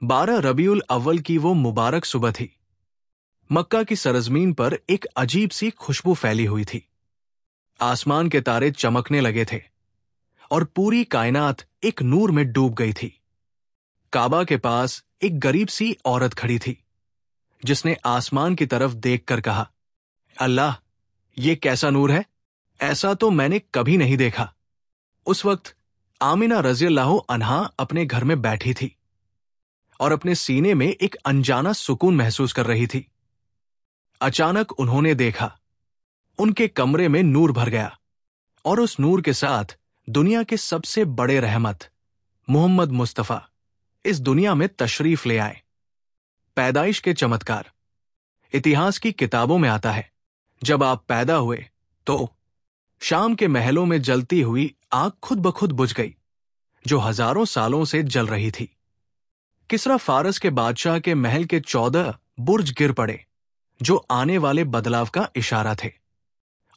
12 रबीउल अव्वल की वो मुबारक सुबह थी। मक्का की सरजमीन पर एक अजीब सी खुशबू फैली हुई थी। आसमान के तारे चमकने लगे थे और पूरी कायनात एक नूर में डूब गई थी। काबा के पास एक गरीब सी औरत खड़ी थी, जिसने आसमान की तरफ देखकर कहा, अल्लाह, ये कैसा नूर है, ऐसा तो मैंने कभी नहीं देखा। उस वक्त आमिना रज़ियल्लाहु अन्हा अपने घर में बैठी थी और अपने सीने में एक अनजाना सुकून महसूस कर रही थी। अचानक उन्होंने देखा, उनके कमरे में नूर भर गया और उस नूर के साथ दुनिया के सबसे बड़े रहमत मोहम्मद मुस्तफा इस दुनिया में तशरीफ ले आए। पैदाइश के चमत्कार। इतिहास की किताबों में आता है, जब आप पैदा हुए तो शाम के महलों में जलती हुई आग खुद ब खुद बुझ गई, जो हजारों सालों से जल रही थी। किसरा फारस के बादशाह के महल के 14 बुर्ज गिर पड़े, जो आने वाले बदलाव का इशारा थे,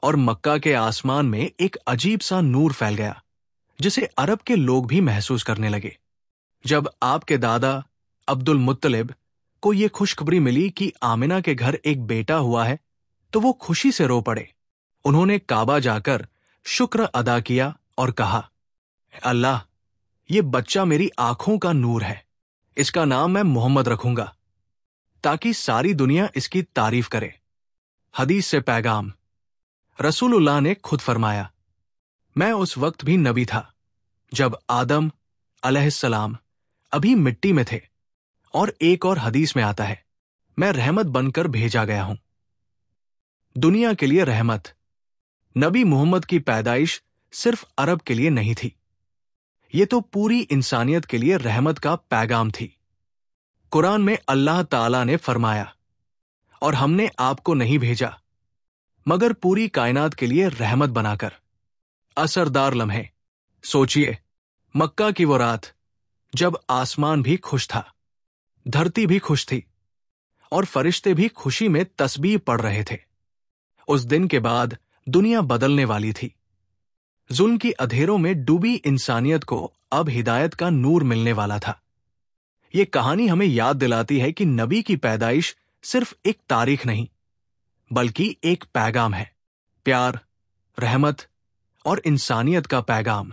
और मक्का के आसमान में एक अजीब सा नूर फैल गया, जिसे अरब के लोग भी महसूस करने लगे। जब आपके दादा अब्दुल मुत्तलिब को ये खुशखबरी मिली कि आमिना के घर एक बेटा हुआ है, तो वो खुशी से रो पड़े। उन्होंने काबा जाकर शुक्र अदा किया और कहा, अल्लाह, ये बच्चा मेरी आंखों का नूर है, इसका नाम मैं मोहम्मद रखूंगा, ताकि सारी दुनिया इसकी तारीफ करे। हदीस से पैगाम। रसूलुल्लाह ने खुद फरमाया, मैं उस वक्त भी नबी था जब आदम अलैहिस्सलाम अभी मिट्टी में थे, और एक और हदीस में आता है, मैं रहमत बनकर भेजा गया हूं। दुनिया के लिए रहमत। नबी मोहम्मद की पैदाइश सिर्फ अरब के लिए नहीं थी, ये तो पूरी इंसानियत के लिए रहमत का पैगाम थी। कुरान में अल्लाह ताला ने फरमाया, और हमने आपको नहीं भेजा मगर पूरी कायनात के लिए रहमत बनाकर। असरदार लम्हे। सोचिए, मक्का की वो रात जब आसमान भी खुश था, धरती भी खुश थी और फरिश्ते भी खुशी में तस्बीह पढ़ रहे थे। उस दिन के बाद दुनिया बदलने वाली थी। जुल्म की अंधेरों में डूबी इंसानियत को अब हिदायत का नूर मिलने वाला था। ये कहानी हमें याद दिलाती है कि नबी की पैदाइश सिर्फ एक तारीख नहीं, बल्कि एक पैगाम है, प्यार, रहमत और इंसानियत का पैगाम।